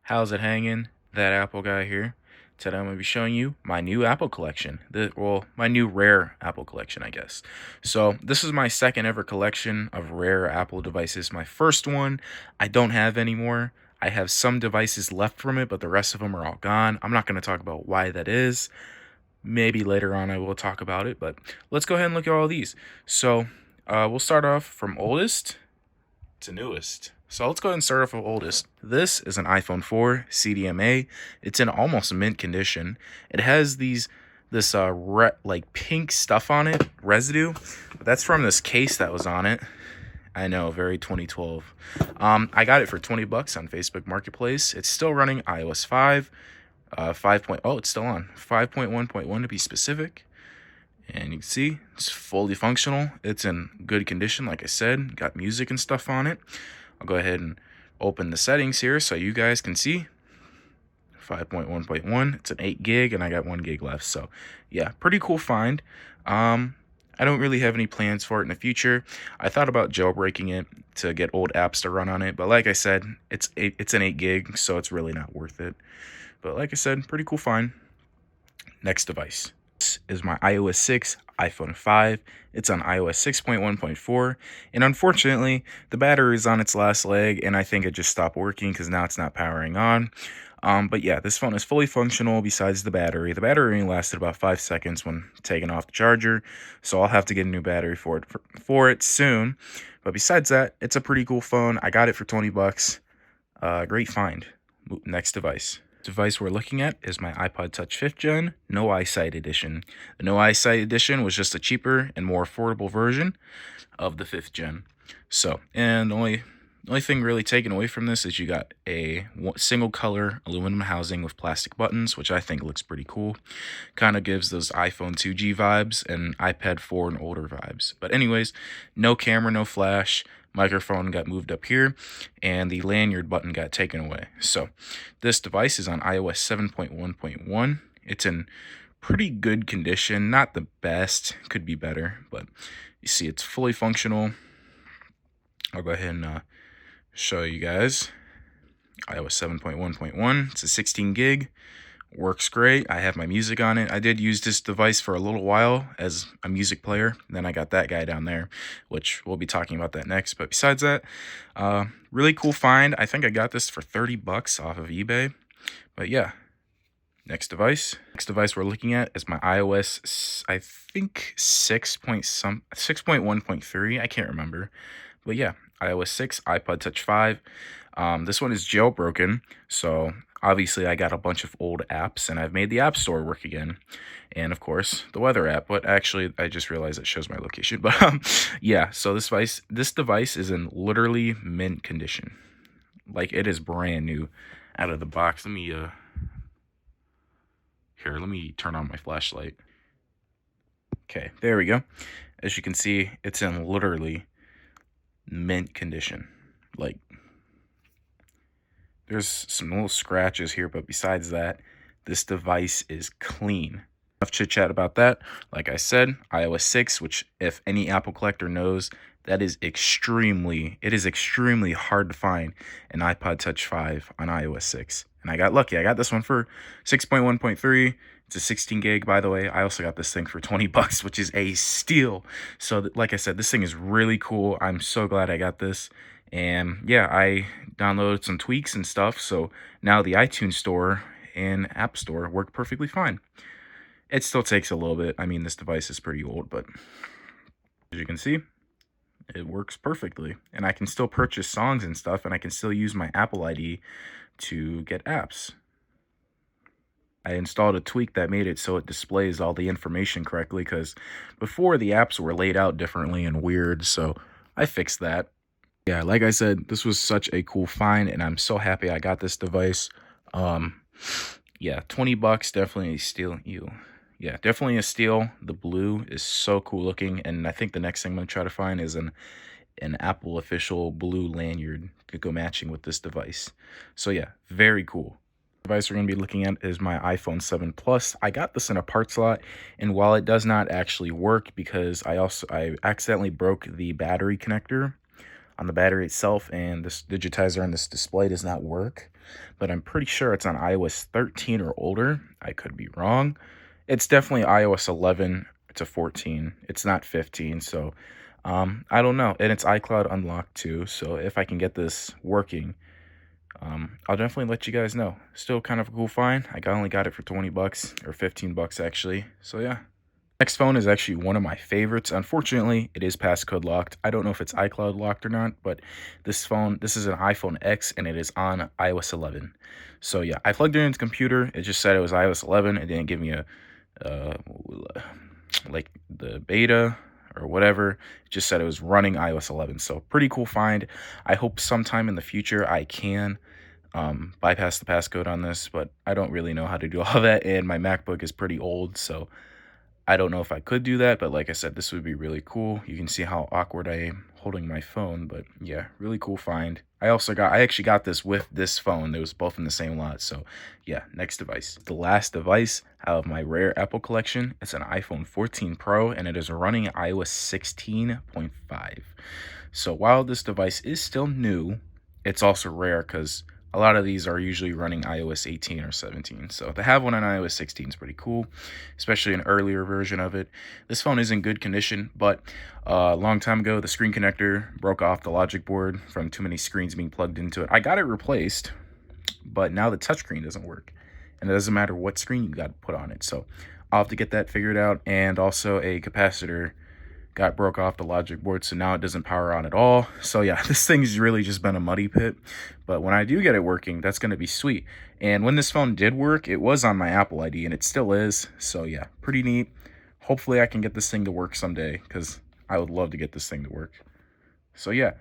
How's it hanging? That Apple guy here. Today I'm going to be showing you my new Apple collection. My new rare Apple collection, I guess. So this is my second ever collection of rare Apple devices. My first one, I don't have anymore. I have some devices left from it, but the rest of them are all gone. I'm not going to talk about why that is. Maybe later on I will talk about it, but let's go ahead and look at all these. So we'll start off from oldest to newest. So let's go ahead and start off with oldest. This is an iPhone 4 CDMA. It's in almost mint condition. It has this like pink stuff on it, residue. But that's from this case that was on it. I know, very 2012. I got it for 20 bucks on Facebook Marketplace. It's still running iOS 5, 5. Oh, it's still on 5.1.1 to be specific. And you can see it's fully functional. It's in good condition, like I said. Got music and stuff on it. I'll go ahead and open the settings here so you guys can see. 5.1.1. It's an 8 gig, and I got 1 gig left. So, yeah, pretty cool find. I don't really have any plans for it in the future. I thought about jailbreaking it to get old apps to run on it, but like I said, it's an 8 gig, so it's really not worth it. But like I said, pretty cool find. Next device is my iOS 6 iPhone 5. It's on iOS 6.1.4, and unfortunately the battery is on its last leg, and I think it just stopped working because now it's not powering on. But yeah, this phone is fully functional besides the battery. The battery only lasted about 5 seconds when taken off the charger, so I'll have to get a new battery for it soon. But besides that, it's a pretty cool phone. I got it for 20 bucks. Great find. Next device we're looking at is my iPod Touch 5th Gen No Eyesight Edition. The No Eyesight Edition was just a cheaper and more affordable version of the 5th Gen. So, and the only thing really taken away from this is you got a single color aluminum housing with plastic buttons, which I think looks pretty cool. Kind of gives those iPhone 2G vibes and iPad 4 and older vibes. But anyways, no camera, no flash. Microphone got moved up here, and the lanyard button got taken away. So this device is on iOS 7.1.1. It's in pretty good condition, not the best, could be better, but you see it's fully functional. I'll go ahead and show you guys iOS 7.1.1. It's a 16 gig. Works great. I have my music on it. I did use this device for a little while as a music player. Then I got that guy down there, which we'll be talking about that next. But besides that, really cool find. I think I got this for 30 bucks off of eBay. But yeah, next device. Next device we're looking at is my iOS, I think 6.1.3. I can't remember. But yeah, iOS 6, iPod Touch 5. This one is jailbroken, so obviously I got a bunch of old apps, and I've made the App Store work again. And of course, the weather app, but actually I just realized it shows my location. But yeah, so this device is in literally mint condition. Like, it is brand new out of the box. Let me turn on my flashlight. Okay, there we go. As you can see, it's in literally mint condition. Like, there's some little scratches here, but besides that, this device is clean. Enough chit chat about that. Like I said, iOS 6, which if any Apple collector knows, it is extremely hard to find an iPod Touch 5 on iOS 6. And I got lucky. I got this one for 6.1.3. It's a 16 gig, by the way. I also got this thing for 20 bucks, which is a steal. So like I said, this thing is really cool. I'm so glad I got this. And yeah, I downloaded some tweaks and stuff, so now the iTunes Store and App Store work perfectly fine. It still takes a little bit. I mean, this device is pretty old, but as you can see, it works perfectly. And I can still purchase songs and stuff, and I can still use my Apple ID to get apps. I installed a tweak that made it so it displays all the information correctly, because before the apps were laid out differently and weird, so I fixed that. Yeah, like I said, this was such a cool find, and I'm so happy I got this device. Yeah, 20 bucks, definitely a steal. Yeah, definitely a steal. The blue is so cool looking, and I think the next thing I'm going to try to find is an Apple official blue lanyard to go matching with this device. So yeah, very cool. The device we're going to be looking at is my iPhone 7 Plus. I got this in a parts lot, and while it does not actually work because I accidentally broke the battery connector, on the battery itself, and this digitizer on this display does not work. But I'm pretty sure it's on iOS 13 or older. I could be wrong. It's definitely iOS 11 to 14. It's not 15, so I don't know. And it's iCloud unlocked too, so if I can get this working, I'll definitely let you guys know. Still kind of a cool find. Only got it for 20 bucks or 15 bucks actually. So yeah. Next phone is actually one of my favorites. Unfortunately, it is passcode locked. I don't know if it's iCloud locked or not, but this is an iPhone X and it is on iOS 11. So yeah, I plugged it into the computer. It just said it was iOS 11. It didn't give me a uh, like the beta or whatever. It just said it was running iOS 11. So pretty cool find. I hope sometime in the future I can bypass the passcode on this, but I don't really know how to do all that, and my MacBook is pretty old, so I don't know if I could do that. But like I said, this would be really cool. You can see how awkward I am holding my phone, but yeah, really cool find. I actually got this with this phone. They was both in the same lot. So yeah, next device. The last device out of my rare Apple collection, it's an iPhone 14 Pro, and it is running iOS 16.5. So while this device is still new, it's also rare because a lot of these are usually running iOS 18 or 17. So to have one on iOS 16 is pretty cool, especially an earlier version of it. This phone is in good condition, but a long time ago, the screen connector broke off the logic board from too many screens being plugged into it. I got it replaced, but now the touchscreen doesn't work. And it doesn't matter what screen you got put on it. So I'll have to get that figured out. And also a capacitor broke off the logic board, so now it doesn't power on at all. So yeah, this thing's really just been a muddy pit, but when I do get it working, that's going to be sweet. And when this phone did work, it was on my Apple ID, and it still is. So yeah, pretty neat. Hopefully I can get this thing to work someday, because I would love to get this thing to work. So yeah.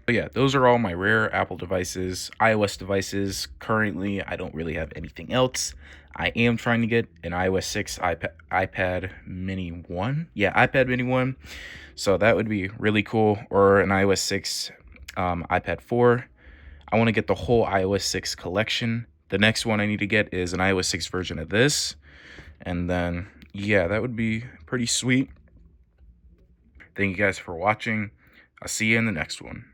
But yeah, those are all my rare Apple devices, iOS devices. Currently, I don't really have anything else. I am trying to get an iOS 6 iPad Mini 1. Yeah, iPad Mini 1. So that would be really cool. Or an iOS 6 iPad 4. I want to get the whole iOS 6 collection. The next one I need to get is an iOS 6 version of this. And then, yeah, that would be pretty sweet. Thank you guys for watching. I'll see you in the next one.